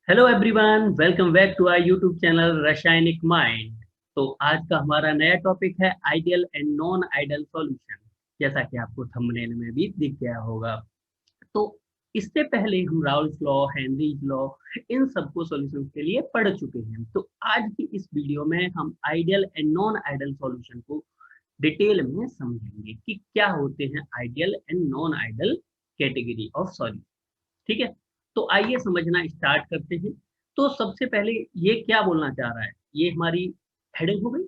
Hello everyone, welcome back to our YouTube channel Rasayanik mind. तो आज का हमारा नया टॉपिक है ideal and non ideal solution. जैसा कि आपको थंबनेल में भी दिख गया होगा। तो इससे पहले हम राउल्स लॉ, हेनरीज लॉ, इन सबको सॉल्यूशन के लिए पढ़ चुके हैं। तो आज की इस वीडियो में हम ideal and non ideal solution को डिटेल में समझेंगे कि क्या होते हैं ideal and non ideal category of solution. ठीक है, तो आइए समझना स्टार्ट करते हैं। तो सबसे पहले ये क्या बोलना चाह रहा है, ये हमारी हेडिंग हो गई।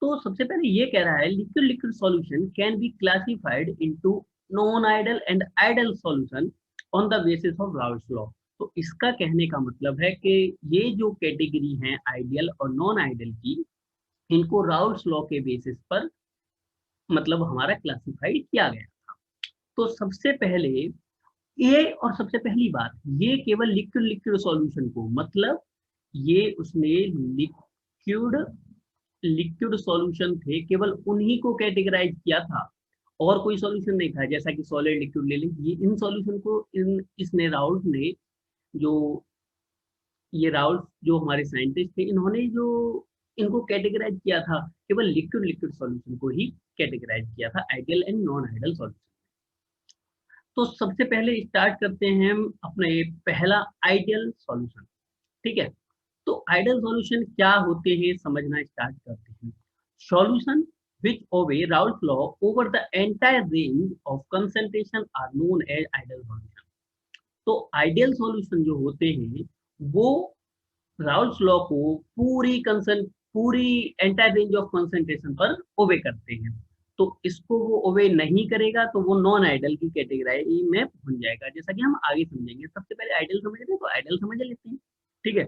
तो सबसे पहले ये कह रहा है liquid liquid solution can be classified into non idol and ideal solution on the basis of Raoult's law. तो इसका कहने का मतलब है कि ये जो कैटेगरी है आइडियल और नॉन आइडल की, इनको राउल्स लॉ के बेसिस पर मतलब हमारा क्लासिफाइड किया गया। तो सबसे पहले ये और सबसे पहली बात, ये केवल लिक्विड लिक्विड सॉल्यूशन को मतलब ये उसने लिक्विड लिक्विड सॉल्यूशन थे केवल उन्हीं को कैटेगराइज किया था, और कोई सॉल्यूशन नहीं था। जैसा कि सॉलिड लिक्विड ले लें, ये इन सॉल्यूशन को इन इसने राउल्ट ने जो ये राउल्ट जो हमारे साइंटिस्ट थे, इन्होंने जो इनको कैटेगराइज किया था केवल लिक्विड लिक्विड सॉल्यूशन को ही कैटेगराइज किया था ideal and non ideal solution. तो सबसे पहले स्टार्ट करते हैं हम अपना ये पहला आइडियल सॉल्यूशन। ठीक है, तो आइडियल सॉल्यूशन क्या होते हैं समझना स्टार्ट करते हैं। Solution which obey Raoult's law over the entire range of concentration are known as ideal solution। तो आइडियल सॉल्यूशन जो होते हैं वो राउल्स लॉ को पूरी एंटायर रेंज ऑफ कंसंट्रेशन पर ओबे करते हैं। तो इसको वो ओबे नहीं करेगा तो वो नॉन आइडल की कैटेगरी में पहुंच जाएगा, जैसा कि हम आगे समझेंगे। सबसे पहले आइडल समझ रहे हैं, तो आइडल समझ लेते हैं। ठीक है,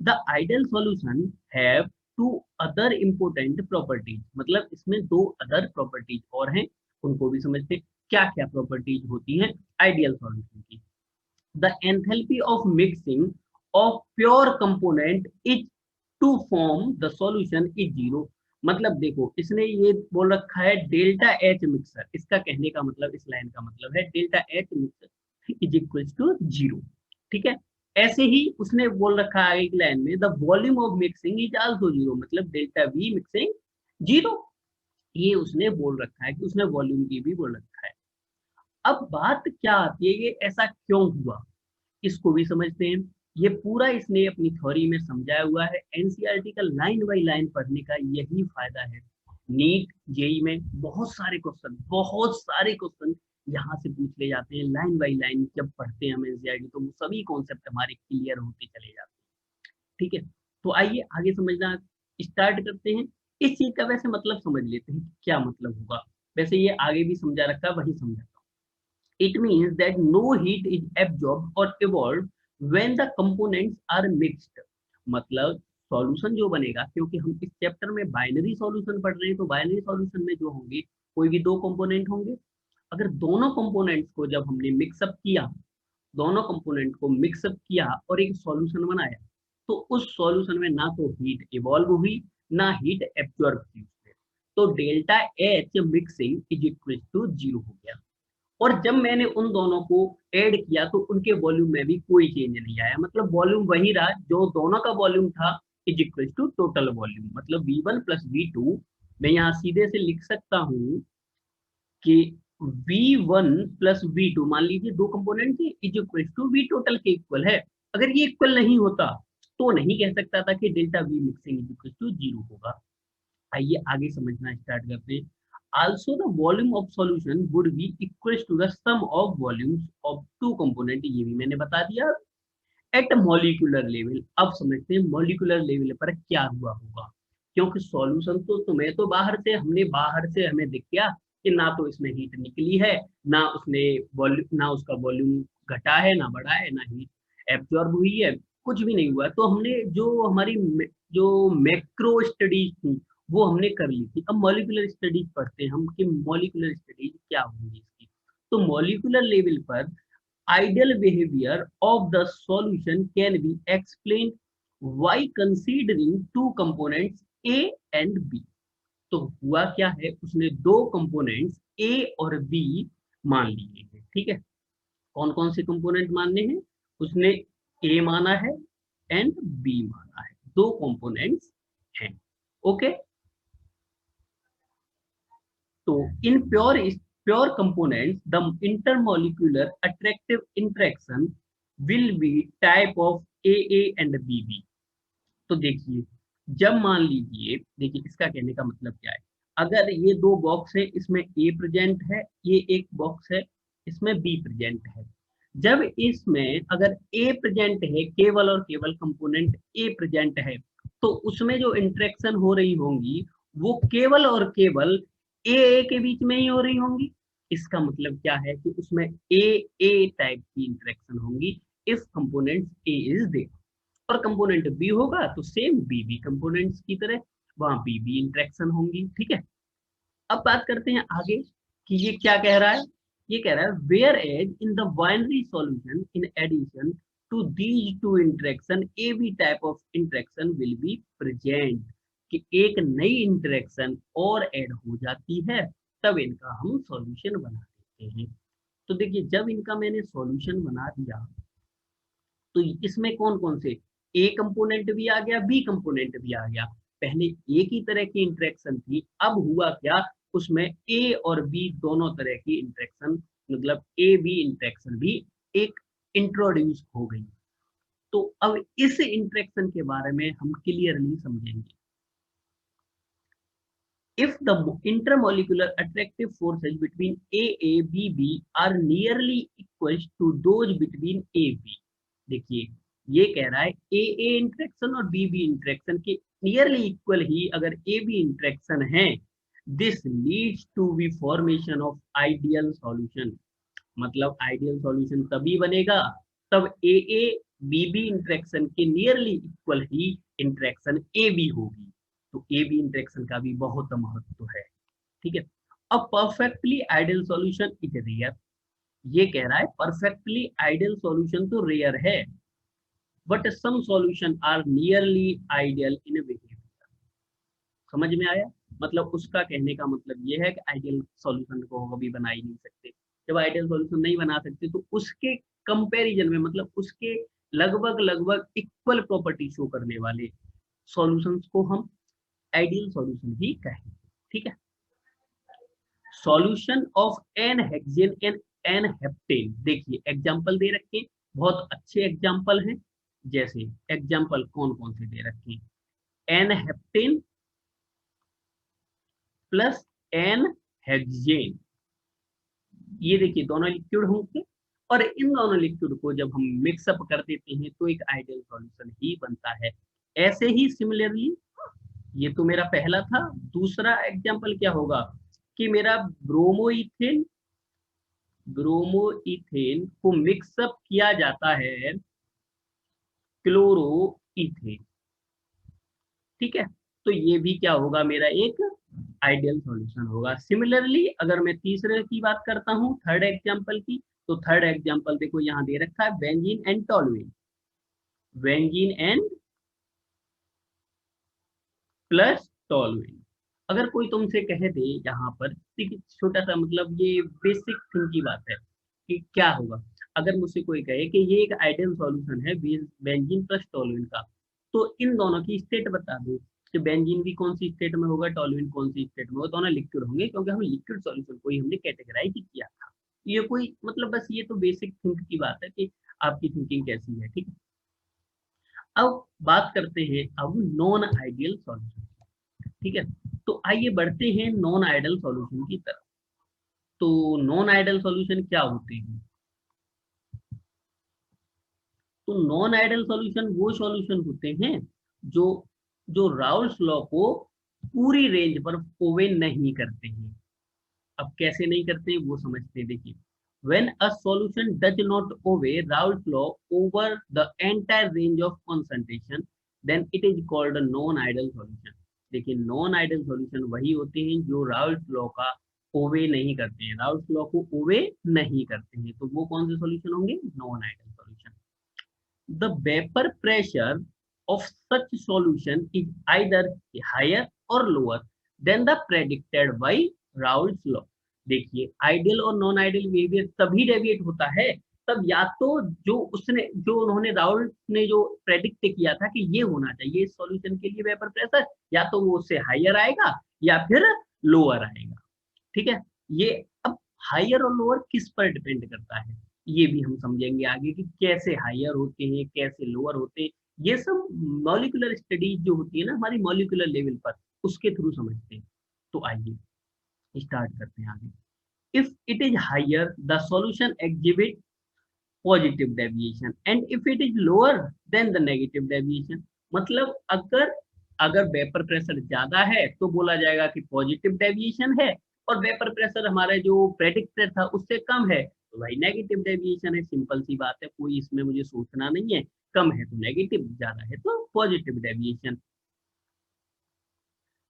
the ideal solution have two other important properties, मतलब इसमें दो अदर प्रॉपर्टीज और हैं, उनको भी समझते हैं। क्या क्या प्रॉपर्टीज होती हैं आइडियल सॉल्यूशन की। The enthalpy of mixing of pure component is to form the solution is zero। मतलब देखो, इसने ये बोल रखा है डेल्टा एच मिक्सर, इसका कहने का मतलब, इस लाइन का मतलब है delta H mixer is equal to zero. ठीक है, ऐसे ही उसने बोल रखा है आगे की लाइन में the volume of mixing is also zero, मतलब डेल्टा वी मिक्सिंग जीरो। ये उसने बोल रखा है कि उसने वॉल्यूम की भी बोल रखा है। अब बात क्या आती है, ये ऐसा क्यों हुआ, इसको भी समझते हैं। ये पूरा इसने अपनी थ्योरी में समझाया हुआ है। एनसीईआरटी का लाइन बाय लाइन पढ़ने का यही फायदा है। नीट जेई में बहुत सारे क्वेश्चन यहाँ से पूछ ले जाते हैं लाइन बाय लाइन। जब पढ़ते हैं हम एनसीईआरटी तो वो सभी कॉन्सेप्ट हमारे क्लियर होते चले जाते हैं। ठीक है, तो आइए आगे समझना स्टार्ट करते हैं। इस चीज का वैसे मतलब समझ लेते हैं कि क्या मतलब होगा। वैसे ये आगे भी समझा रखा है, वही समझा। It means that no heat is absorbed or evolved when the components are mixed। मतलब सॉल्यूशन जो बनेगा, क्योंकि हम इस चैप्टर में बाइनरी सॉल्यूशन पढ़ रहे हैं, तो बाइनरी सॉल्यूशन में जो होंगे कोई भी दो कंपोनेंट होंगे। अगर दोनों कंपोनेंट्स को जब हमने मिक्सअप किया, दोनों कंपोनेंट को मिक्सअप किया और एक सॉल्यूशन बनाया, तो उस सॉल्यूशन में ना तो हीट इवॉल्व हुई ना हीट एब्जॉर्ब की उसने। तो delta H mixing is equal to zero हो गया। और जब मैंने उन दोनों को ऐड किया तो उनके वॉल्यूम में भी कोई चेंज नहीं आया, मतलब वॉल्यूम वही रहा जो दोनों का वॉल्यूम था, is equal to total volume. मतलब V1 प्लस V2 मैं यहाँ सीधे से लिख सकता हूँ कि V1 प्लस V2, मान लीजिए दो कंपोनेंट थे, is equal to V total के इक्वल है। अगर ये इक्वल नहीं होता तो नहीं कह सकता था कि delta V mixing is equal to zero होगा। आइए आगे समझना स्टार्ट करते हैं। Also the volume of solution would be equals to the sum of volumes of two component, ये भी मैंने बता दिया। एट मॉलिक्यूलर लेवल, अब समझते हैं मॉलिक्यूलर लेवल पर क्या हुआ होगा। क्योंकि सॉल्यूशन तो तुम्हें तो बाहर से हमें दिख गया कि ना तो इसमें हीट निकली है, ना उसने वॉल्यूम, ना उसका वॉल्यूम घटा है ना बढ़ा है, ना हीट एब्जॉर्ब हुई है, कुछ भी नहीं हुआ। तो हमने जो मैक्रो स्टडीज थी वो हमने कर ली थी। अब मॉलिक्यूलर स्टडीज पढ़ते हैं हम कि मॉलिक्यूलर स्टडीज क्या होंगी इसकी। तो मॉलिक्यूलर लेवल पर ideal behavior of the solution can be explained by considering two components A and B। तो हुआ क्या है, उसने दो कंपोनेंट्स A और B मान लिए हैं। ठीक है, कौन कौन से कंपोनेंट मानने हैं, उसने A माना है एंड बी माना है, दो कंपोनेंट्स हैं। ओके, तो in pure components the intermolecular attractive interaction will be type of A and B. तो देखिए, जब मान लीजिए, देखिए इसका कहने का मतलब क्या है, अगर ये दो बॉक्स है, इसमें ए प्रेजेंट है, ये एक बॉक्स है, इसमें बी प्रेजेंट है। जब इसमें अगर ए प्रेजेंट है, केवल और केवल कंपोनेंट ए प्रेजेंट है, तो उसमें जो इंटरेक्शन हो रही होंगी वो केवल और केवल ए के बीच में ही हो रही होंगी। इसका मतलब क्या है कि उसमें ए टाइप की इंटरेक्शन होंगी if component A is there, और कंपोनेंट बी होगा तो सेम बी कंपोनेंट्स की तरह वहां बी इंटरेक्शन होंगी। ठीक है, अब बात करते हैं आगे कि ये क्या कह रहा है। ये कह रहा है whereas in the binary solution in addition to these two interaction A B type of interaction will be present, कि एक नई इंटरेक्शन और ऐड हो जाती है, तब इनका हम सॉल्यूशन बना देते हैं। तो देखिए, जब इनका मैंने सॉल्यूशन बना दिया तो इसमें कौन कौन से ए कंपोनेंट भी आ गया, बी कंपोनेंट भी आ गया। पहले एक ही तरह की इंटरेक्शन थी, अब हुआ क्या, उसमें ए और बी दोनों तरह की इंटरेक्शन, मतलब ए बी इंटरेक्शन भी एक इंट्रोड्यूस हो गई। तो अब इस इंटरेक्शन के बारे में हम क्लियरली समझेंगे। If the intermolecular attractive forces between BB are nearly equal to those between AB, देखिए ये कह रहा है ए इंटरेक्शन और बी इंटरेक्शन के नियरली इक्वल ही अगर ए बी इंटरेक्शन है, this leads to be formation of ideal solution. मतलब आइडियल सॉल्यूशन तभी बनेगा तब ए बी इंटरेक्शन के नियरली इक्वल ही इंटरेक्शन ए बी होगी। तो ए बी इंटरेक्शन का भी बहुत महत्व है। ठीक है, अब perfectly ideal solution is rare, ये कह रहा है परफेक्टली आइडियल सॉल्यूशन तो रेयर है, but some solution are nearly ideal in behaviour. समझ में आया, मतलब उसका कहने का मतलब ये है कि आइडियल सॉल्यूशन को कभी बना ही नहीं सकते। जब आइडियल सॉल्यूशन नहीं बना सकते तो उसके कंपैरिजन में, मतलब उसके लगभग लगभग इक्वल प्रॉपर्टी शो करने वाले सॉल्यूशंस को हम आइडियल सॉल्यूशन ही कहेंगे। ठीक है, solution of n hexane and n heptane, देखिए एग्जांपल दे रखे, बहुत अच्छे एग्जांपल हैं। जैसे एग्जांपल कौन कौन से दे रखे हैं, n heptane plus n hexane, ये देखिए दोनों लिक्विड होंगे, और इन दोनों लिक्विड को जब हम मिक्सअप कर देते हैं तो एक आइडियल सॉल्यूशन ही बनता है। ऐसे ही सिमिलरली, ये तो मेरा पहला था, दूसरा एग्जांपल क्या होगा कि मेरा ब्रोमोइथेन को मिक्सअप किया जाता है क्लोरोइथेन। ठीक है, तो ये भी क्या होगा, मेरा एक आइडियल सॉल्यूशन होगा। सिमिलरली अगर मैं तीसरे की बात करता हूँ, थर्ड एग्जांपल की, तो थर्ड एग्जांपल देखो यहाँ दे रखा है benzene and toluene, benzene and plus toluene. अगर कोई तुमसे कहे दे यहाँ पर, छोटा सा मतलब ये बेसिक थिंग की बात है कि क्या होगा, अगर मुझसे कोई कहे कि ये एक आइडियल सॉल्यूशन है बेंजीन प्लस टॉलुइन का, तो इन दोनों की स्टेट बता दो कि बेंजीन भी कौन सी स्टेट में होगा, टॉलुइन कौन सी स्टेट में होगा। दोनों लिक्विड होंगे क्योंकि हम लिक्विड सॉल्यूशन को ही हमने कैटेगराइज किया था। ये कोई मतलब बस ये तो बेसिक थिंक की बात है कि आपकी थिंकिंग कैसी है। ठीक है, अब बात करते हैं अब नॉन आइडियल सॉल्यूशन। ठीक है, तो आइए बढ़ते हैं नॉन आइडियल सॉल्यूशन की तरफ। तो नॉन आइडियल सॉल्यूशन क्या होते हैं, तो नॉन आइडियल सॉल्यूशन वो सॉल्यूशन होते हैं जो जो राउल्स लॉ को पूरी रेंज पर ओवे नहीं करते हैं। अब कैसे नहीं करते हैं वो समझते हैं। देखिए, when a solution does not obey Raoult's law over the entire range of concentration, then it is called a non-ideal solution। देखिए, नॉन आइडियल सॉल्यूशन वही होते हैं जो राउल्ट लॉ का ओवे नहीं करते हैं, राउल्ट लॉ को ओवे नहीं करते हैं, तो वो कौन से सॉल्यूशन होंगे, non ideal solution. The vapor pressure of such solution is either higher or lower than the predicted by Raoult's law। देखिए, आइडियल और नॉन आइडियल बिहेवियर तभी डेविएट होता है तब या तो जो उन्होंने राउल्ट ने जो प्रेडिक्ट किया था कि ये होना चाहिए इस सॉल्यूशन के लिए वेपर प्रेशर, या तो वो उससे हायर आएगा या फिर लोअर आएगा। ठीक है, ये अब हायर और लोअर किस पर डिपेंड करता है, ये भी हम समझेंगे आगे कि कैसे हायर होते हैं, कैसे लोअर होते हैं। ये सब मॉलिक्यूलर स्टडीज जो होती है ना हमारी मॉलिक्यूलर लेवल पर, उसके थ्रू समझते हैं। तो आइए स्टार्ट करते हैं आगे। If it is higher the solution exhibit positive deviation and if it is lower then the negative deviation. मतलब अगर अगर वेपर प्रेशर ज्यादा है तो बोला जाएगा कि पॉजिटिव डेविएशन है, और वेपर प्रेशर हमारे जो प्रेडिक्टेड था उससे कम है तो भाई नेगेटिव डेविएशन है। सिंपल सी बात है, कोई इसमें मुझे सोचना नहीं है। कम है तो नेगेटिव, ज्यादा है तो positive deviation.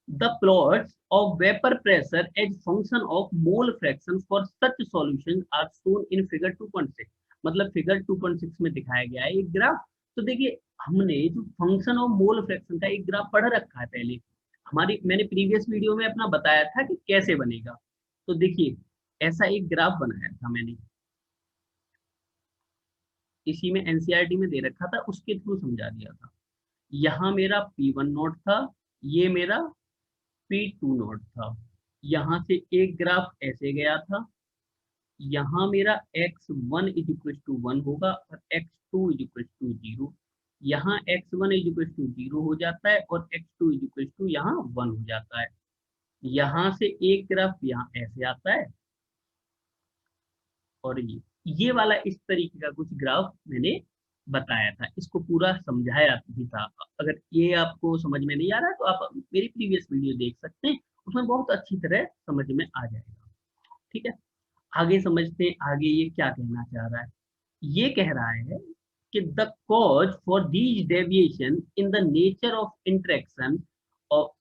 The plots of vapor pressure as function of mole fraction for such solutions are shown in figure 2.6। मतलब फिगर 2.6 में दिखाया गया है एक ग्राफ। तो देखिए हमने जो फंक्शन ऑफ मोल फ्रैक्शन का एक ग्राफ पढ़ रखा है पहले, मैंने प्रीवियस वीडियो में अपना बताया था कि कैसे बनेगा। तो देखिए ऐसा एक ग्राफ बनाया था मैंने, इसी में एनसीईआरटी में दे रखा था, उसके थ्रू समझा दिया था। यहाँ मेरा P1 नोट था, ये मेरा P2 नोट था। यहाँ से एक ग्राफ ऐसे गया था, यहाँ मेरा x1 इज इक्वल टू 1 होगा और x2 इज इक्वल टू 0। यहाँ x1 इज इक्वल टू 0 हो जाता है और x2 इज इक्वल टू यहाँ 1 हो जाता है। यहाँ से एक ग्राफ यहाँ ऐसे आता है, और ये वाला इस तरीके का कुछ ग्राफ मैंने बताया था, इसको पूरा समझाया भी था। अगर ये आपको समझ में नहीं आ रहा है तो आप मेरी प्रीवियस वीडियो देख सकते हैं, उसमें बहुत अच्छी तरह समझ में आ जाएगा। ठीक है, आगे समझते हैं आगे ये क्या कहना चाह रहा है। ये कह रहा है कि the cause for these deviation in the nature of interaction of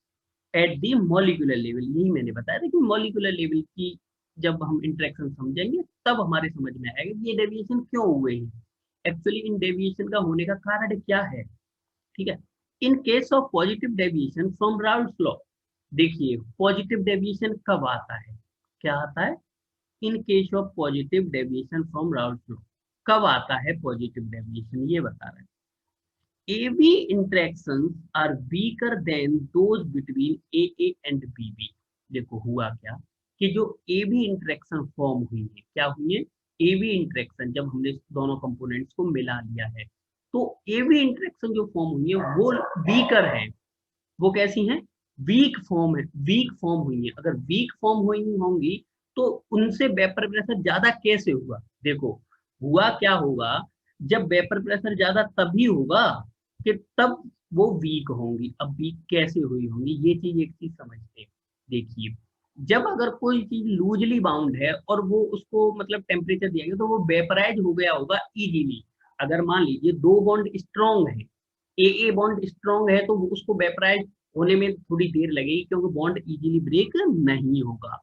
at the molecular level. यही मैंने बताया था कि मॉलिक्यूलर लेवल की जब हम इंटरेक्शन समझेंगे तब हमारे समझ में आएगा कि ये डेविएशन क्यों हुए हैं, एक्चुअली इन डेविएशन का होने का कारण क्या है। ठीक है, in case of positive deviation from Raoult's law. देखिए पॉजिटिव डेविएशन कब आता है, क्या आता है, in case of positive deviation from Raoult's law. कब आता है पॉजिटिव डेविएशन, ये बता रहे हैं। AB interactions are weaker than those between AA and BB। देखो हुआ क्या कि जो AB इंटरेक्शन फॉर्म हुई है, क्या हुई है, AB इंटरेक्शन जब हमने दोनों कंपोनेंट्स को मिला लिया है तो AB इंटरेक्शन जो फॉर्म हुई है वो वीकर है। वो कैसी हैं, वीक फॉर्म है, वीक फॉर्म हुई है। अगर वीक फॉर्म हुई होंगी तो उनसे वेपर प्रेशर ज्यादा कैसे हुआ। देखो हुआ क्या होगा, जब वेपर प्रेशर ज्यादा तभी होगा कि तब वो वीक होंगी। अब वीक कैसे हुई होंगी, ये चीज एक चीज समझते हैं। देखिए जब अगर कोई चीज लूजली बाउंड है और वो उसको मतलब टेम्परेचर दिया गया तो वो वेपराइज हो गया होगा इजीली। अगर मान लीजिए दो बॉन्ड स्ट्रॉन्ग है, ए बॉन्ड स्ट्रॉन्ग है तो उसको वेपराइज होने में थोड़ी देर लगेगी क्योंकि बॉन्ड इजीली ब्रेक नहीं होगा।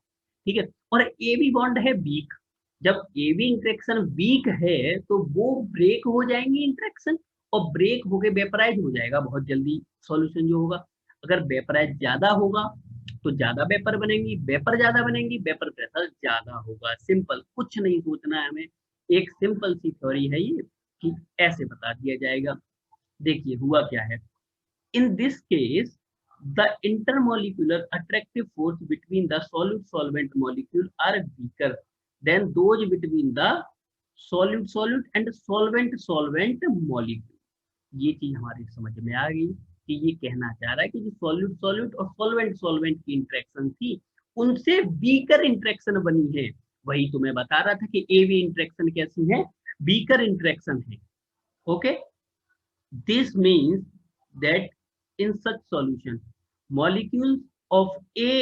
ठीक है, और ए बी बॉन्ड है वीक, जब ए बी इंटरेक्शन वीक है तो वो ब्रेक हो जाएंगी इंटरेक्शन, और ब्रेक होके वेपराइज हो जाएगा बहुत जल्दी सॉल्यूशन जो होगा। अगर वेपराइज ज्यादा होगा तो ज्यादा वेपर बनेंगी, वेपर ज्यादा बनेंगी, वेपर प्रेशर ज्यादा होगा। सिंपल, कुछ नहीं सोचना है हमें, एक सिंपल सी थ्योरी है ये कि ऐसे बता दिया जाएगा। देखिए हुआ क्या है, in this case the intermolecular attractive force between the solid solvent molecule are weaker than those between the solid solid and solvent solvent molecule। ये चीज हमारी समझ में आ गई कि ये कहना चाह रहा है कि जो सॉल्यूट सॉल्यूट और सॉल्वेंट सॉल्वेंट की इंटरेक्शन थी उनसे वीकर इंटरेक्शन बनी है। वही तो मैं बता रहा था कि एवी इंटरेक्शन कैसी है, वीकर इंटरेक्शन है। Okay, this means that in such solution, molecules of A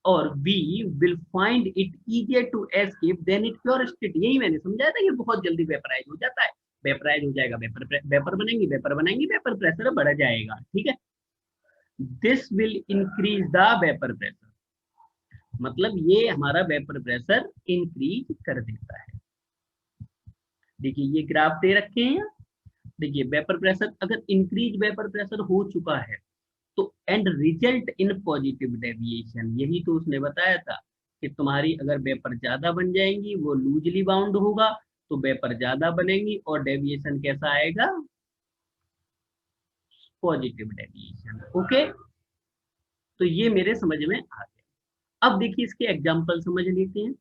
or B will find it easier to escape than its pure state। यही मैंने समझाया था, ये बहुत जल्दी वेपराइज हो जाता है, वेपराइज हो जाएगा, वेपर बनेंगी, वेपर बनाएंगी, वेपर प्रेशर बढ़ जाएगा। ठीक है, this will increase the vapour pressure, मतलब ये हमारा वेपर प्रेशर इंक्रीज कर देता है। देखिए ये ग्राफ दे रखे हैं, देखिए वेपर प्रेशर अगर इंक्रीज वेपर प्रेशर हो चुका है तो and result in positive deviation. यही तो उसने बताया था कि तुम्हारी अगर वेपर ज्यादा बन जाएंगी वो लूजली बाउंड होगा तो वेपर ज्यादा बनेंगी और डेविएशन कैसा आएगा, पॉजिटिव डेविएशन। ओके, तो ये मेरे समझ में आ गया। अब देखिए इसके एग्जाम्पल समझ लेते हैं।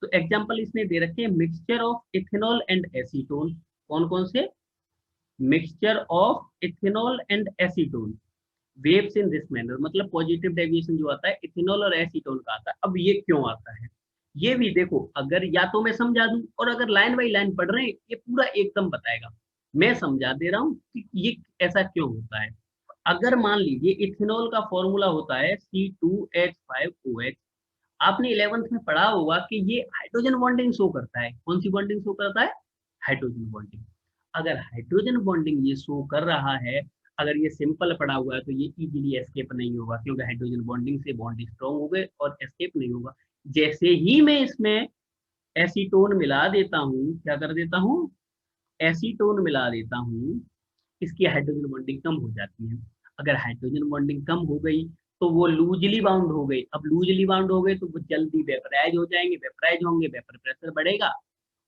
तो एग्जाम्पल इसने दे रखे हैं, mixture of ethanol and acetone. कौन कौन से, mixture of ethanol and acetone waves in this manner, मतलब पॉजिटिव डेविएशन जो आता है इथेनॉल और एसीटोन का आता है। अब ये क्यों आता है, ये भी देखो, अगर या तो मैं समझा दूं और अगर लाइन बाई लाइन पढ़ रहे हैं ये पूरा एकदम बताएगा। मैं समझा दे रहा हूं कि ये ऐसा क्यों होता है। अगर मान लीजिए इथेनॉल का फॉर्मूला होता है C2H5OH, आपने 11th में पढ़ा होगा कि ये हाइड्रोजन बॉन्डिंग शो करता है। कौन सी बॉन्डिंग शो करता है, हाइड्रोजन बॉन्डिंग। अगर हाइड्रोजन बॉन्डिंग ये शो कर रहा है, अगर ये सिंपल पड़ा हुआ है तो ये इजीली एस्केप नहीं होगा, क्योंकि हाइड्रोजन बॉन्डिंग से बॉन्ड स्ट्रॉन्ग हो गए और एस्केप नहीं होगा। जैसे ही मैं इसमें एसीटोन मिला देता हूँ, क्या कर देता हूँ, एसीटोन मिला देता हूँ, इसकी हाइड्रोजन बॉन्डिंग कम हो जाती है। अगर हाइड्रोजन बॉन्डिंग कम हो गई तो वो लूजली बाउंड हो गई। अब लूजली बाउंड हो गए तो वो जल्दी वेपराइज हो जाएंगे, वेपराइज होंगे, वेपर प्रेशर बढ़ेगा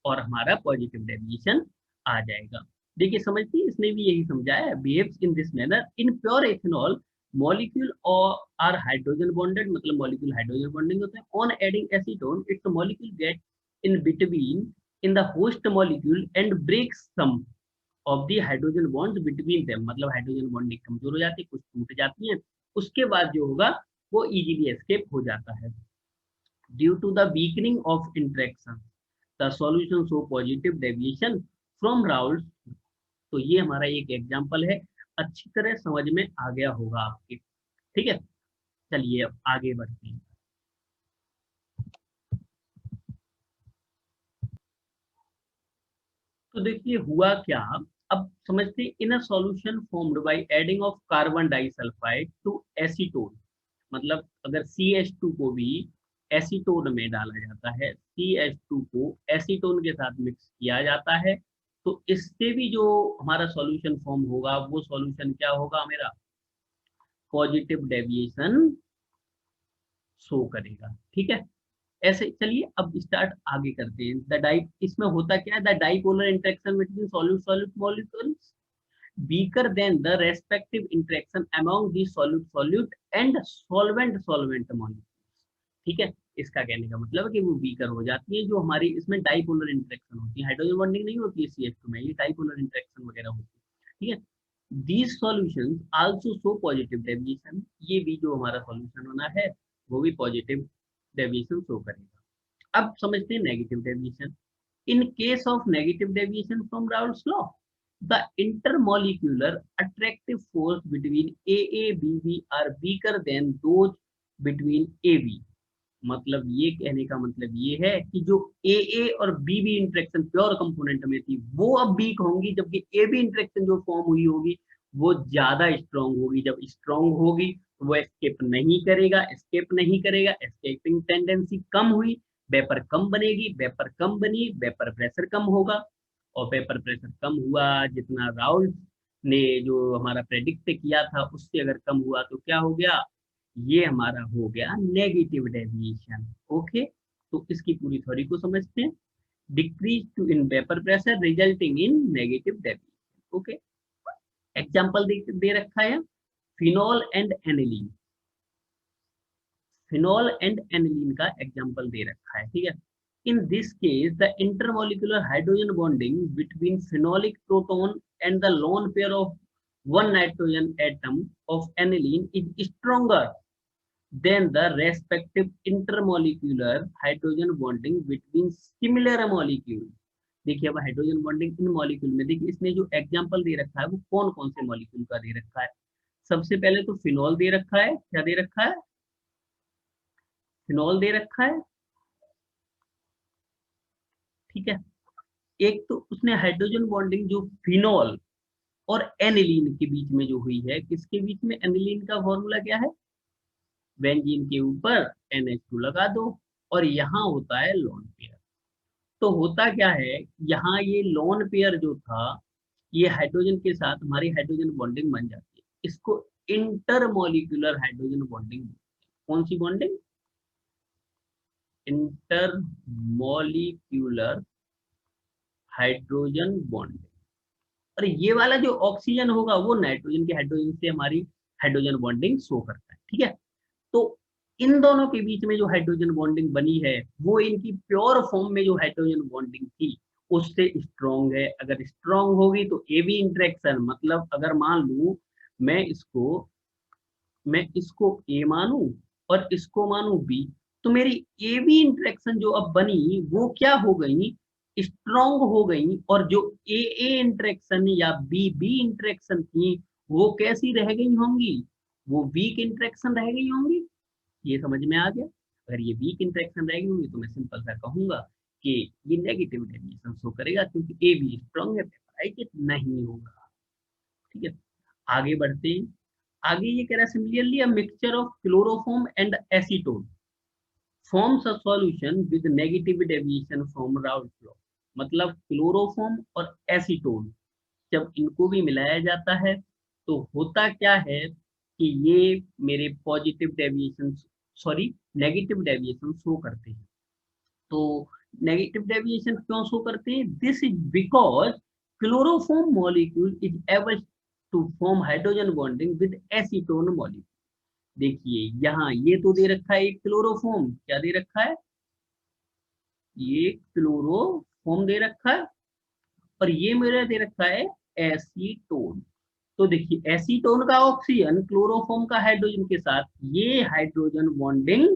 और हमारा पॉजिटिव डेविएशन आ जाएगा। देखिए समझती है, इसने भी यही समझाया, behaves in this manner in pure ethanol molecule और आर हाइड्रोजन बॉन्डेड, मतलब मॉलिक्यूल हाइड्रोजन बॉन्डिंग होते हैं। On adding acetone its molecule get in between in the host molecule and breaks some of the hydrogen bonds between them, मतलब hydrogen bonding कमजोर हो जाती है, कुछ टूट जाती है, उसके बाद जो होगा वो इजीली एस्केप हो जाता है। Due to the weakening of interaction the solution show positive deviation from Raoult's. तो ये हमारा एक एग्जांपल है, अच्छी तरह समझ में आ गया होगा आपके। ठीक है, चलिए अब आगे बढ़ते हैं। तो देखिए हुआ क्या, अब समझते हैं, in a solution formed by adding of carbon disulphide to acetone, मतलब अगर CH2 को भी एसीटोन में डाला जाता है, CH2 को एसीटोन के साथ मिक्स किया जाता है, तो इससे भी जो हमारा सॉल्यूशन फॉर्म होगा वो सॉल्यूशन क्या होगा, मेरा पॉजिटिव डेविएशन शो करेगा। ठीक है, ऐसे चलिए अब स्टार्ट आगे करते हैं। द डाई, इसमें होता क्या है, the dipolar interaction between solute solute molecules weaker than the respective interaction among the solute solute and solvent solvent molecules। ठीक है, इसका कहने का मतलब है कि वो वीकर हो जाती है, जो हमारी इसमें डाइपोलर इंटरेक्शन होती है, हाइड्रोजन बॉन्डिंग नहीं होती है CH2 में, ये डाइपोलर इंटरेक्शन वगैरह होती है। ठीक है, these solutions also show positive deviation, ये भी जो हमारा सॉल्यूशन होना है वो भी पॉजिटिव डेविएशन शो करेगा। अब समझते हैं negative deviation. In case of negative deviation from Raoult's law, the intermolecular attractive force between AA-BB are weaker than those between AB। मतलब ये कहने का मतलब ये है कि जो AA और BB इंटरेक्शन प्योर कंपोनेंट में थी वो अब वीक होंगी, जबकि AB इंटरेक्शन जो फॉर्म हुई होगी वो ज्यादा स्ट्रांग होगी। जब स्ट्रांग होगी तो वो एस्केप नहीं करेगा, एस्केप नहीं करेगा, एस्केपिंग टेंडेंसी कम हुई, वेपर कम बनेगी, वेपर कम बनी, वेपर प्रेशर कम होगा, और वेपर प्रेशर कम हुआ जितना राउल्ट ने जो हमारा प्रेडिक्ट किया था उससे अगर कम हुआ तो क्या हो गया, ये हमारा हो गया नेगेटिव डेविएशन। ओके, तो इसकी पूरी थ्योरी को समझते हैं। Decrease to in vapour pressure resulting in negative deviation. Okay, example दे रखा है, phenol and aniline, phenol and aniline का एग्जांपल दे रखा है। ठीक है, in this case the intermolecular hydrogen bonding between phenolic proton and the lone pair of one nitrogen atom of aniline is stronger than the respective intermolecular hydrogen bonding between similar molecules। देखिए अब hydrogen bonding in molecule में, देखिए इसने जो example दे रखा है वो कौन कौन से मॉलिक्यूल का दे रखा है। सबसे पहले तो फिनॉल दे रखा है, क्या दे रखा है, फिनॉल दे रखा है। ठीक है, एक तो उसने हाइड्रोजन बॉन्डिंग जो फिनॉल और एनिलीन के बीच में जो हुई है, किसके बीच में, एनिलीन का फॉर्मूला क्या है, बेंजीन के ऊपर NH2 लगा दो और यहाँ होता है लोन पेयर। तो होता क्या है, यहाँ ये लोन पेयर जो था ये हाइड्रोजन के साथ हमारी हाइड्रोजन बॉन्डिंग बन जाती है, इसको इंटरमोलिकुलर हाइड्रोजन बॉन्डिंग। कौन सी बॉन्डिंग, इंटरमोलिक्यूलर हाइड्रोजन बॉन्डिंग। और ये वाला जो ऑक्सीजन होगा वो नाइट्रोजन के हाइड्रोजन से हमारी हाइड्रोजन बॉन्डिंग शो करता है, ठीक है। तो इन दोनों के बीच में जो हाइड्रोजन बॉन्डिंग बनी है वो इनकी प्योर फॉर्म में जो हाइड्रोजन बॉन्डिंग थी उससे स्ट्रॉन्ग है। अगर स्ट्रॉन्ग होगी तो एवी इंटरेक्शन, मतलब अगर मान लू मैं इसको ए मानू और इसको मानू बी, तो मेरी ए बी इंटरेक्शन जो अब बनी वो क्या हो गई, स्ट्रॉन्ग हो गई। और जो ए इंटरेक्शन या बी इंटरेक्शन थी वो कैसी रह गई होंगी, वो वीक इंटरेक्शन रह गई होंगी। ये समझ में आ गया। अगर ये वीक इंटरेक्शन रह गई होंगी तो मैं सिंपल सा कहूंगा कि ये नेगेटिव डेविएशन शो करेगा, क्योंकि ए बी स्ट्रॉन्ग है, पेपराइट नहीं होगा, ठीक है। आगे बढ़ते हैं। आगे ये कह रहा है similarly a mixture of chloroform and acetone forms a solution with negative deviation from Raoult law. मतलब क्लोरोफॉर्म और एसीटोन जब इनको भी मिलाया जाता है तो होता क्या है कि ये मेरे positive deviation, sorry negative deviation show करते हैं। तो नेगेटिव डेविएशन क्यों शो करते हैं, this is because chloroform molecule is able to form hydrogen bonding with acetone molecule. देखिए यहाँ ये तो दे रखा है एक क्लोरोफॉर्म, क्या दे रखा है, ये क्लोरोफॉर्म दे रखा है, और ये मेरा दे रखा है एसीटोन। तो देखिए एसीटोन का ऑक्सीजन क्लोरोफॉर्म का हाइड्रोजन के साथ ये हाइड्रोजन बॉन्डिंग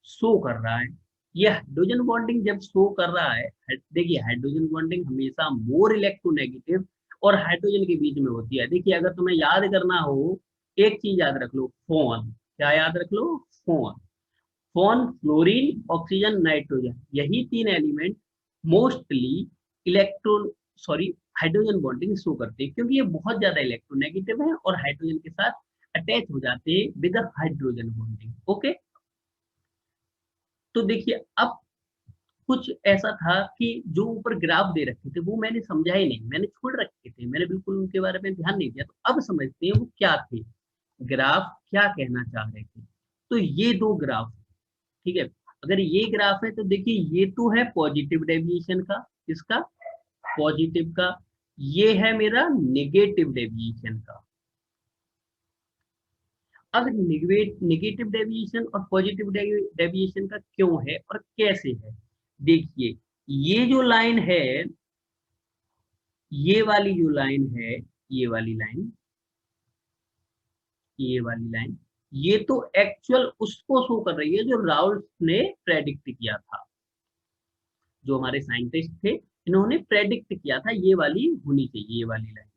शो कर रहा है। ये हाइड्रोजन बॉन्डिंग जब शो कर रहा है, देखिए हाइड्रोजन बॉन्डिंग हमेशा मोर इलेक्ट्रोनेगेटिव और हाइड्रोजन के बीच में होती है। देखिए अगर तुम्हें याद करना हो, एक चीज याद रख लो, फोन, क्या याद रख लो, phone. Phone, fluorine, oxygen, nitrogen, यही तीन element mostly electron, sorry hydrogen bonding show करते हैं, क्योंकि ये बहुत ज्यादा इलेक्ट्रोनेगेटिव है और हाइड्रोजन के साथ अटैच हो जाते हैं विद हाइड्रोजन बॉन्डिंग। ओके, तो देखिए अब कुछ ऐसा था कि जो ऊपर ग्राफ दे रखे थे वो मैंने समझा ही नहीं, मैंने छोड़ रखे थे, मैंने बिल्कुल उनके बारे में ध्यान नहीं दिया। तो अब समझते हैं वो क्या थे, ग्राफ क्या कहना चाह रहे थे। तो ये दो ग्राफ, ठीक है। अगर ये ग्राफ है तो देखिए ये तो है पॉजिटिव डेविएशन का, इसका पॉजिटिव का, ये है मेरा नेगेटिव डेविएशन का। अब नेगेटिव डेविएशन और पॉजिटिव डेविएशन का क्यों है और कैसे है, देखिए ये जो लाइन है, ये वाली जो लाइन है, ये वाली लाइन, ये वाली लाइन, ये तो एक्चुअल उसको शो कर रही है जो राउल्ट ने प्रेडिक्ट किया था। जो हमारे साइंटिस्ट थे इन्होंने प्रेडिक्ट किया था ये वाली होनी चाहिए, ये वाली लाइन।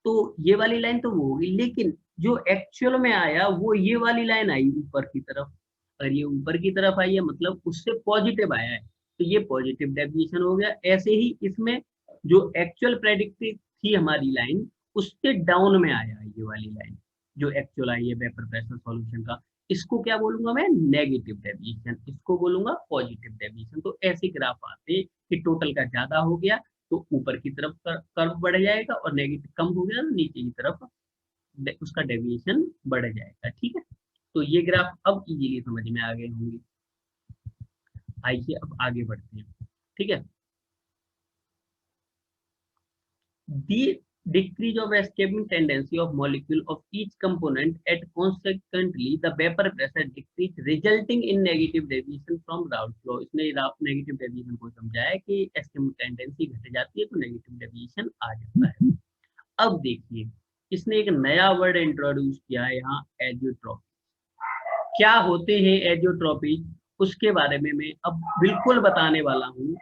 तो ये वाली लाइन तो वो होगी, लेकिन जो एक्चुअल में आया वो ये वाली लाइन आई ऊपर की तरफ। अगर ये ऊपर की तरफ आई है मतलब उससे पॉजिटिव आया है, तो ये पॉजिटिव डेविएशन हो गया। ऐसे ही इसमें जो एक्चुअल प्रेडिक्ट थी हमारी लाइन उससे डाउन में आया है ये वाली लाइन, जो एक्चुअल आई है वेपर प्रेशर सॉल्यूशन का, इसको क्या बोलूंगा मैं, नेगेटिव डेविएशन, इसको बोलूंगा पॉजिटिव डेविएशन। तो ऐसे ग्राफ आते कि टोटल का ज्यादा हो गया तो ऊपर की तरफ कर्व बढ़ जाएगा, और नेगेटिव कम हो गया तो नीचे की तरफ उसका डेविएशन बढ़ जाएगा, ठीक है। तो ये ग्राफ अब इजीली समझ में आ गए होंगे। आइए अब आगे बढ़ते हैं, ठीक है। The decrease of escaping tendency of molecule of each component at consequently the vapor pressure decrease resulting in negative deviation from Raoult law। इसने नेगेटिव डेविएशन को समझाया कि escaping टेंडेंसी घट जाती है तो नेगेटिव डेविएशन आ जाता है। अब देखिए इसने एक नया वर्ड इंट्रोड्यूस किया है यहाँ, एजियोट्रॉपी। क्या होते हैं एजियोट्रॉपी, उसके बारे में मैं अब बिल्कुल बताने वाला हूँ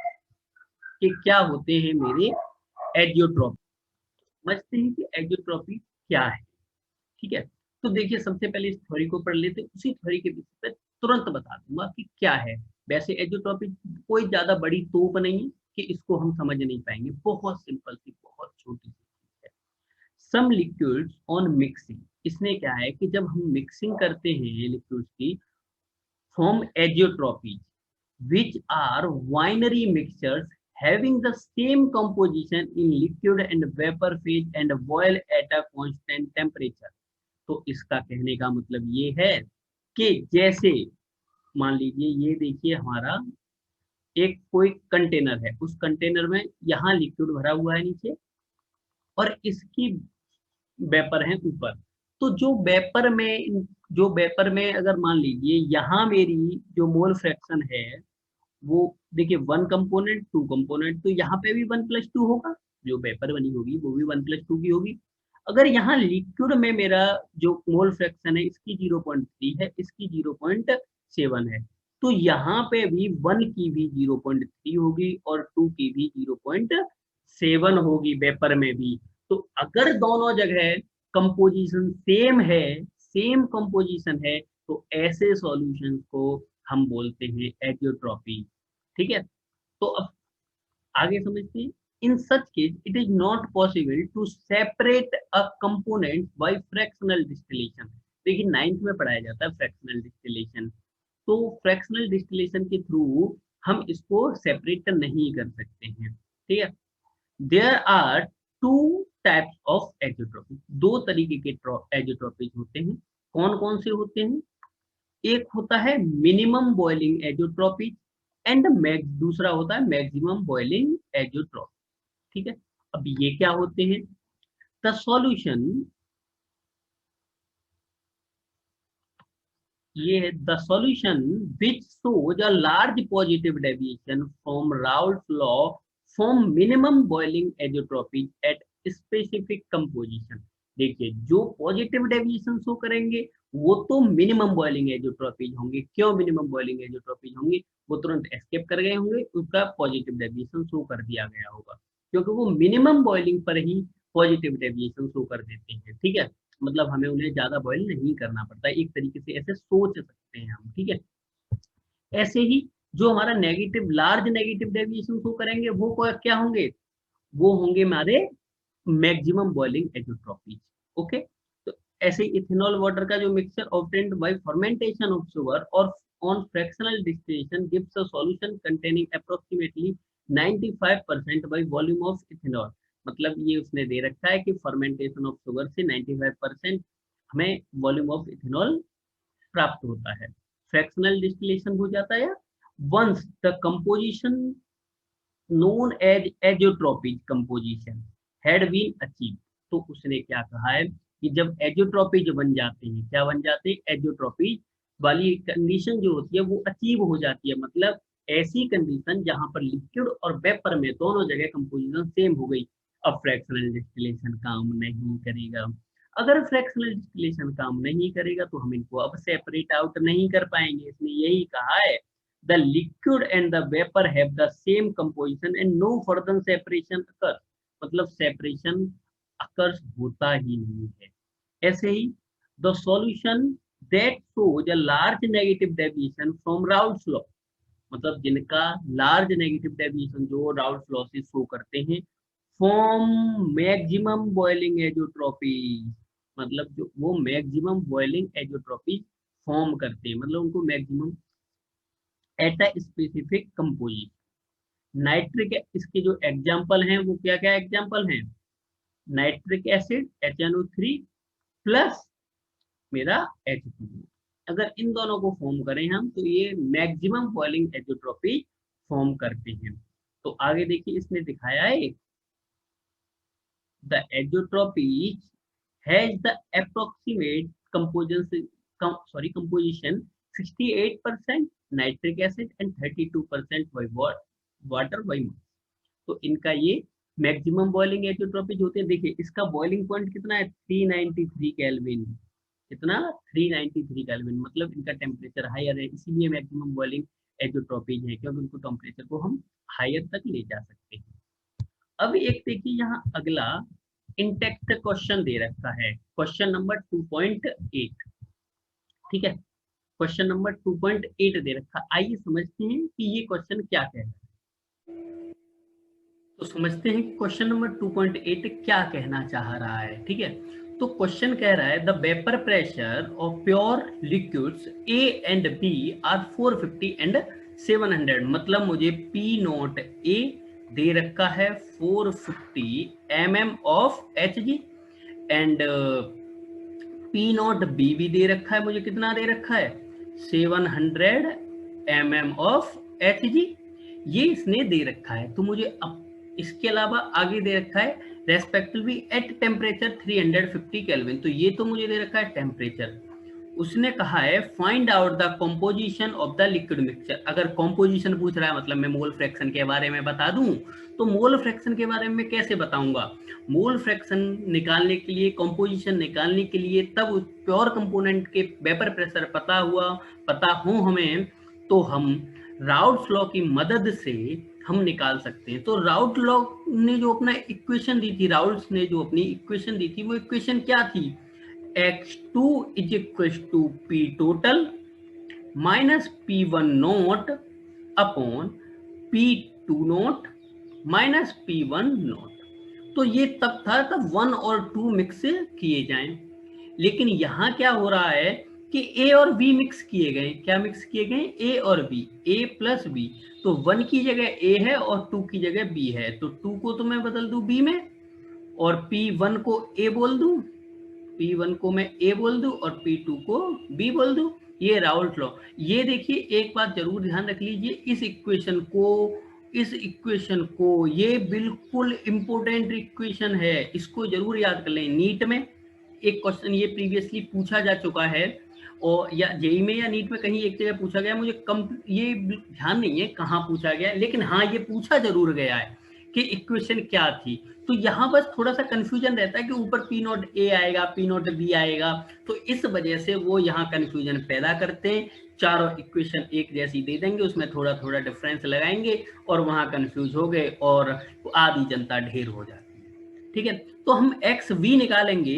कि क्या होते हैं मेरे एजियोट्रॉपी। समझते हैं कि एजियोट्रॉपी क्या है, ठीक है। तो देखिए सबसे पहले इस थ्योरी को पढ़ लेते, उसी थ्योरी के बेसिस पे तुरंत बता दूंगा कि क्या है। वैसे एजियोट्रॉपी कोई ज्यादा बड़ी तोप नहीं है कि इसको हम समझ नहीं पाएंगे, बहुत सिंपल सी बहुत छोटी सी चीज है। सम लिक्विड्स ऑन मिक्सिंग, इसमें क्या है कि जब हम मिक्सिंग करते हैं लिक्विड्स की, form एजियोट्रॉपी which are binary mixtures having the same composition in liquid and vapor phase and boil at a constant temperature। तो इसका कहने का मतलब ये है कि जैसे मान लीजिए ये देखिए हमारा एक कोई कंटेनर है, उस कंटेनर में यहाँ लिक्विड भरा हुआ है नीचे और इसकी वेपर है ऊपर। तो जो वेपर में अगर मान लीजिए यहाँ मेरी जो मोल फ्रैक्शन है वो देखिए 1 कंपोनेंट 2 कंपोनेंट, तो यहाँ पे भी 1+2 होगा, जो वेपर बनी होगी वो भी 1+2 की होगी। अगर यहाँ लिक्विड में मेरा जो मोल फ्रैक्शन है इसकी 0.3 है, इसकी 0.7 है, तो यहाँ पे भी 1 की भी 0.3 होगी और 2 की भी 0.7 होगी वेपर में भी। तो अगर दोनों जगह कंपोजिशन सेम है, सेम कंपोजिशन है, तो ऐसे सॉल्यूशंस को हम बोलते हैं एजियोट्रॉपी। ठीक है, तो अब आगे समझते हैं। In such case it is not possible to separate a component by fractional distillation. देखिए 9th में पढ़ाया जाता है फ्रैक्शनल डिस्टिलेशन, तो फ्रैक्शनल डिस्टिलेशन के थ्रू हम इसको सेपरेट नहीं कर सकते हैं। ठीक है, there are two types of azeotropy, दो तरीके के एजियोट्रॉपीज होते हैं। कौन कौन से होते हैं? एक होता है मिनिमम बॉइलिंग एजियोट्रॉपी एंड दूसरा होता है मैक्सिमम बॉइलिंग एजियोट्रॉपी। ठीक है, अब ये क्या होते हैं? द सॉल्यूशन, ये है the solution which shows a large positive deviation from Raoult law from minimum boiling azeotropy at specific composition. देखिए जो पॉजिटिव डेविएशन शो करेंगे वो तो मिनिमम बॉइलिंग एजियोट्रॉपीज होंगे। क्यों मिनिमम बॉइलिंग एजियोट्रॉपीज होंगे? वो तुरंत एस्केप कर गए होंगे, उसका पॉजिटिव डेविएशन शो कर दिया गया होगा, क्योंकि वो मिनिमम बॉइलिंग पर ही पॉजिटिव डेविएशन शो कर देते हैं। ठीक है, मतलब हमें उन्हें ज्यादा बॉयल नहीं करना पड़ता, एक तरीके से ऐसे सोच सकते हैं हम। ठीक है, ऐसे ही जो हमारा negative large negative deviation show करेंगे वो क्या होंगे? वो होंगे हमारे मैक्सिमम बॉइलिंग एजियोट्रॉपीज। ओके, तो ऐसे इथेनॉल वाटर का जो mixture obtained by fermentation of sugar और on fractional distillation gives a solution containing approximately 95% by volume of ethanol. मतलब ये उसने दे रखा है कि फर्मेंटेशन ऑफ शुगर से 95% हमें वॉल्यूम ऑफ इथेनॉल प्राप्त होता है। फ्रैक्शनल डिस्टिलेशन हो जाता है once the composition known as azeotropic composition had been achieve. तो उसने क्या कहा है कि जब एजियोट्रॉपिक बन जाते हैं, क्या बन जाते हैं? एजियोट्रॉपिक वाली कंडीशन जो होती है वो अचीव हो जाती है, मतलब ऐसी कंडीशन जहां पर लिक्विड और वेपर में दोनों जगह कंपोजिशन सेम हो गई। अब फ्रैक्शनल डिस्टिलेशन काम नहीं करेगा। अगर फ्रैक्शनल डिस्टिलेशन काम नहीं करेगा तो हम इनको अब सेपरेट आउट नहीं कर पाएंगे। इसने यही कहा है the liquid and the vapor have the same composition and no further separation occurs। मतलब separation occurs होता ही नहीं है। ऐसे ही the solution that shows a large negative deviation from Raoult's law, मतलब जिनका लार्ज नेगेटिव डेविएशन जो राउल्ट लॉ से show करते हैं, फॉर्म मैक्सिमम बॉइलिंग एजियोट्रॉपी, मतलब जो वो मैक्सिमम बॉइलिंग एजियोट्रॉपी फॉर्म करते हैं, मतलब उनको maximum at a specific composition. Nitric, इसके जो एग्जाम्पल हैं वो क्या क्या एग्जाम्पल हैं? नाइट्रिक एसिड HNO3 प्लस मेरा H2O। अगर इन दोनों को फॉर्म करें हम तो ये मैक्सिमम बॉइलिंग एजियोट्रॉपी फॉर्म करते हैं। तो आगे देखिए इसने दिखाया है the azeotropy has the approximate composition 68% nitric acid and 32% by water by mass. तो इनका ये मैक्सिमम बॉइलिंग एजियोट्रॉपी होते हैं। देखिए इसका बॉइलिंग पॉइंट कितना है? 393 केल्विन। कितना? 393 केल्विन, मतलब इनका टेम्परेचर हायर है, इसीलिए मैक्सिमम बॉइलिंग एजियोट्रॉपीज है, क्योंकि उनको टेम्परेचर को हम हायर तक ले जा सकते हैं। अब एक देखिए यहाँ अगला इंटेक्ट क्वेश्चन दे रखा है, क्वेश्चन नंबर 2.8। ठीक है, क्वेश्चन नंबर 2.8 दे रखा। आइए समझते हैं कि ये क्वेश्चन क्या कह रहा है। तो समझते हैं कि क्वेश्चन नंबर 2.8 क्या कहना चाह रहा है। ठीक है, तो क्वेश्चन कह रहा है the vapour pressure of pure liquids A and B are 450 and 700। मतलब मुझे पी नॉट ए दे रखा है 450 mm of Hg and P not be भी दे रखा है, मुझे कितना दे रखा है? 700 mm ऑफ Hg। ये इसने दे रखा है, तो मुझे अब इसके अलावा आगे दे रखा है रेस्पेक्टिवली एट टेम्परेचर 350 केल्विन, तो ये तो मुझे दे रखा है टेम्परेचर। उसने कहा है find out the composition of the liquid mixture. अगर कंपोजिशन पूछ रहा है मतलब मैं मोल फ्रैक्शन के बारे में बता दूं, तो मोल फ्रैक्शन के बारे में कैसे बताऊंगा? मोल फ्रैक्शन निकालने के लिए, कंपोजिशन निकालने के लिए, तब प्योर कंपोनेंट के वेपर प्रेशर पता हो हमें, तो हम राउल्ट्स लॉ की मदद से हम निकाल सकते हैं। तो राउल्ट लॉ ने जो अपना इक्वेशन दी थी, राउल्ट्स ने जो अपनी इक्वेशन दी थी, वो इक्वेशन क्या थी? x2 is equals to p total minus p1 naught upon p2 naught minus p1 naught। तो ये तब था तब 1 और 2 मिक्स किए जाएं, लेकिन यहाँ क्या हो रहा है कि a और b मिक्स किए गए। क्या मिक्स किए गए? a और b, a प्लस b। तो 1 की जगह a है और 2 की जगह b है, तो 2 को तो मैं बदल दूं b में, और p1 को a बोल दूं, P1 को मैं A बोल दूं और P2 को B बोल दूं। ये राउल्ट लॉ। ये देखिए एक बात जरूर ध्यान रख लीजिए, इस इक्वेशन को ये बिल्कुल इंपॉर्टेंट इक्वेशन है, इसको जरूर याद कर लें। नीट में एक क्वेश्चन ये प्रीवियसली पूछा जा चुका है, और या जेई में या नीट में कहीं एक जगह पूछा गया, मुझे ये ध्यान नहीं है कहाँ पूछा गया, लेकिन हाँ ये पूछा जरूर गया है कि इक्वेशन क्या थी। तो यहाँ बस थोड़ा सा कंफ्यूजन रहता है कि ऊपर पी नॉट ए आएगा, पी नॉट बी आएगा, तो इस वजह से वो यहाँ कंफ्यूजन पैदा करते हैं। चारों इक्वेशन एक जैसी दे देंगे, उसमें थोड़ा थोड़ा डिफरेंस लगाएंगे और वहाँ कंफ्यूज हो गए और आधी जनता ढेर हो जाती है। ठीक है, तो हम एक्स वी निकालेंगे,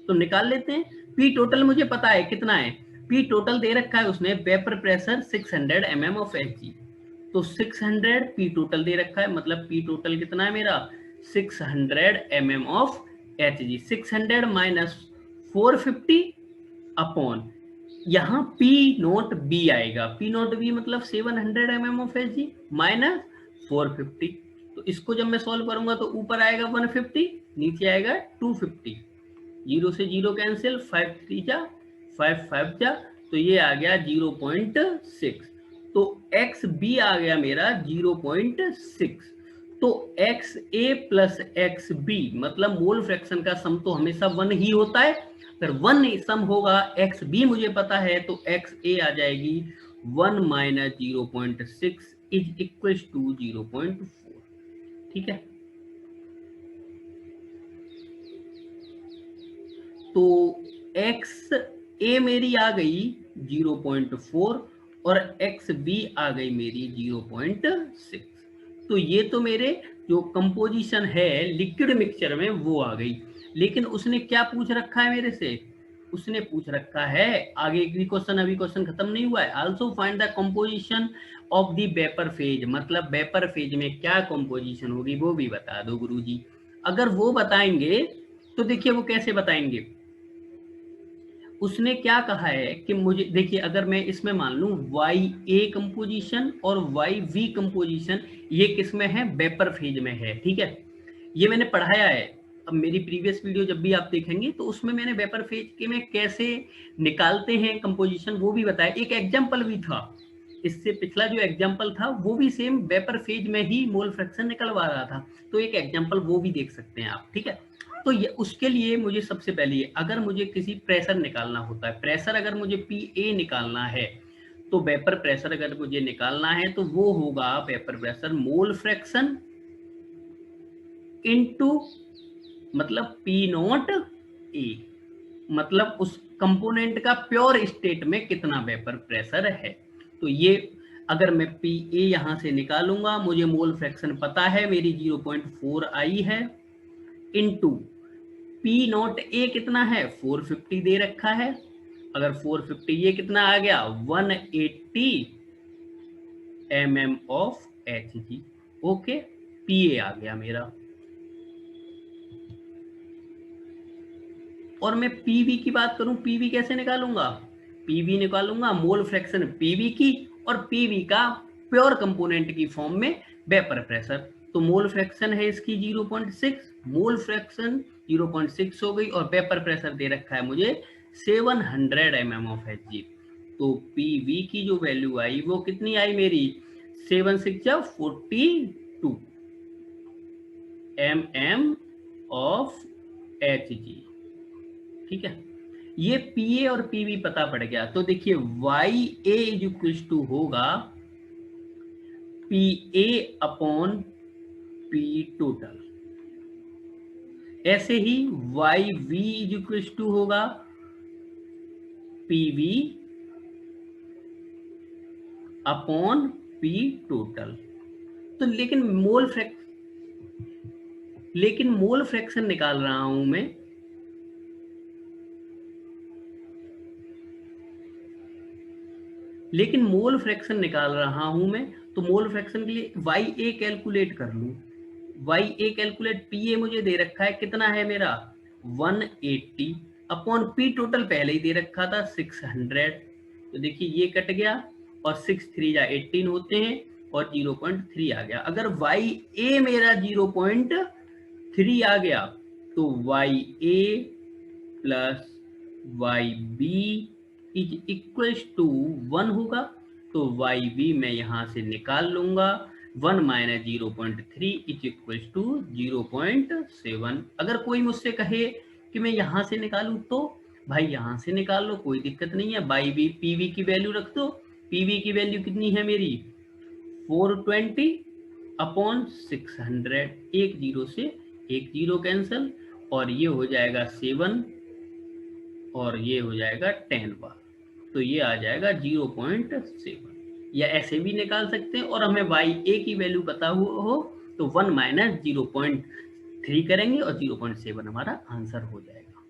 तो निकाल लेते हैं। पी टोटल मुझे पता है कितना है, पी टोटल दे रखा है उसने, vapour pressure 600 mm of Hg, तो 600 पी टोटल दे रखा है, मतलब पी टोटल कितना है मेरा 600 mm of Hg। 600 minus 450 upon यहाँ P नोट B आएगा, P नोट B मतलब 700 mm ऑफ Hg माइनस 450। तो इसको जब मैं सॉल्व करूंगा तो ऊपर आएगा 150, नीचे आएगा 250, 0 से 0 कैंसिल, 5 3 जा 5 5 जा, तो ये आ गया 0.6। तो एक्स बी आ गया मेरा 0.6। तो एक्स ए प्लस एक्स बी मतलब मोल फ्रैक्शन का सम तो हमेशा 1 ही होता है। अगर 1 सम होगा, एक्स बी मुझे पता है, तो एक्स ए आ जाएगी 1 माइनस 0.6 इज इक्वल टू 0.4। ठीक है, तो एक्स ए मेरी आ गई 0.4 और एक्स बी आ गई मेरी 0.6। तो ये तो मेरे जो कंपोजिशन है लिक्विड मिक्सचर में वो आ गई। लेकिन उसने क्या पूछ रखा है मेरे से? उसने पूछ रखा है आगे भी क्वेश्चन, अभी क्वेश्चन खत्म नहीं हुआ है, also find the composition of the vapour phase, मतलब वेपर फेज में क्या कंपोजिशन होगी वो भी बता दो गुरुजी। अगर वो बताएंगे तो देखिए वो कैसे बताएंगे। उसने क्या कहा है कि मुझे देखिए, अगर मैं इसमें मान लूं वाई ए कंपोजिशन और वाई वी कंपोजिशन, ये किस में है? वेपर फेज में है। ठीक है, ये मैंने पढ़ाया है। अब मेरी प्रीवियस वीडियो जब भी आप देखेंगे तो उसमें मैंने वेपर फेज के में कैसे निकालते हैं कंपोजिशन वो भी बताया। एक एग्जाम्पल भी था, इससे पिछला जो एग्जाम्पल था वो भी सेम वेपर फेज में ही मोल फ्रैक्शन निकलवा रहा था, तो एक एग्जाम्पल वो भी देख सकते हैं आप। ठीक है, तो ये उसके लिए मुझे सबसे पहले अगर मुझे किसी प्रेशर निकालना होता है, प्रेशर अगर मुझे पी ए निकालना है, तो वेपर प्रेशर अगर मुझे निकालना है तो वो होगा vapour pressure mole fraction into मतलब पी नॉट ए, मतलब उस कंपोनेंट का प्योर स्टेट में कितना वेपर प्रेशर है। तो ये अगर मैं पी ए यहां से निकालूंगा, मुझे मोल फ्रैक्शन पता है मेरी 0.4 आई है, इनटू पी नॉट ए कितना है 450 दे रखा है, अगर 450 ये कितना आ गया 180 mm of Hg। Okay, P A आ गया मेरा। और मैं पीवी की बात करूं, पीवी कैसे निकालूंगा? पीवी निकालूंगा मोल फ्रैक्शन पीवी की और पीवी का प्योर कंपोनेंट की फॉर्म में वेपर प्रेशर। तो मोल फ्रैक्शन है इसकी 0.6, मोल फ्रैक्शन 0.6 हो गई और वेपर प्रेशर दे रखा है मुझे 700 mm ऑफ Hg। तो पीवी की जो वैल्यू आई वो कितनी आई मेरी 7 6 42 mm ऑफ Hg। ठीक है, ये Pa और Pv पता पड़ गया। तो देखिए Ya इज इक्वल टू होगा Pa अपॉन P टोटल। ऐसे ही Yv इज इक्वल टू होगा Pv अपॉन P टोटल। तो लेकिन मोल फ्रैक्शन निकाल रहा हूं मैं, तो मोल फ्रैक्शन के लिए Ya कैलकुलेट कर लूं। Ya कैलकुलेट, Pa मुझे दे रखा है, कितना है मेरा 180 अपॉन P टोटल पहले ही दे रखा था 600। तो देखिए ये कट गया और 6 3 या 18 होते हैं और 0.3 आ गया। अगर Ya मेरा 0.3 आ गया तो Ya plus Yb is equal to 1 होगा। तो Yb मैं यहाँ से निकाल लूंगा, 1 माइनस 0.3 इज इक्वल टू 0.7। अगर कोई मुझसे कहे कि मैं यहाँ से निकालूं तो भाई यहाँ से निकाल लो, कोई दिक्कत नहीं है। Yb Pv की वैल्यू रख दो। Pv की वैल्यू कितनी है मेरी 420 अपॉन 600। एक जीरो से एक जीरो कैंसिल और ये हो जाएगा 7 और ये हो जाएगा 10 बार, तो ये आ जाएगा 0.7। या ऐसे भी निकाल सकते हैं। और हमें Ya की वैल्यू पता हो तो 1 माइनस 0.3 करेंगे और 0.7 हमारा आंसर हो जाएगा।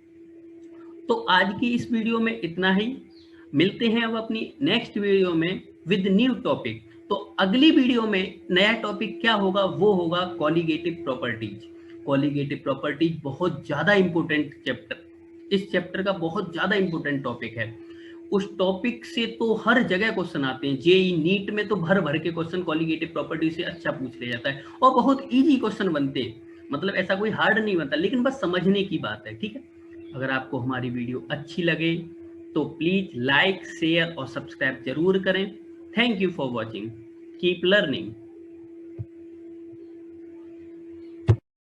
तो आज की इस वीडियो में इतना ही। मिलते हैं अब अपनी नेक्स्ट वीडियो में विद न्यू टॉपिक। तो अगली वीडियो में नया टॉपिक क्या होगा, वो होगा कॉलिगेटिव प्रॉपर्टीज। कॉलिगेटिव प्रॉपर्टीज बहुत ज्यादा इंपॉर्टेंट चैप्टर, इस चैप्टर का बहुत ज्यादा इंपॉर्टेंट टॉपिक है। उस टॉपिक से तो हर जगह क्वेश्चन आते हैं। जेई नीट में तो भर भर के क्वेश्चन कॉलिगेटिव प्रॉपर्टी से अच्छा पूछ लिया जाता है और बहुत इजी क्वेश्चन बनते हैं। मतलब ऐसा कोई हार्ड नहीं बनता, लेकिन बस समझने की बात है। ठीक है, अगर आपको हमारी वीडियो अच्छी लगे तो प्लीज लाइक, शेयर और सब्सक्राइब जरूर करें। Thank you for watching. Keep learning.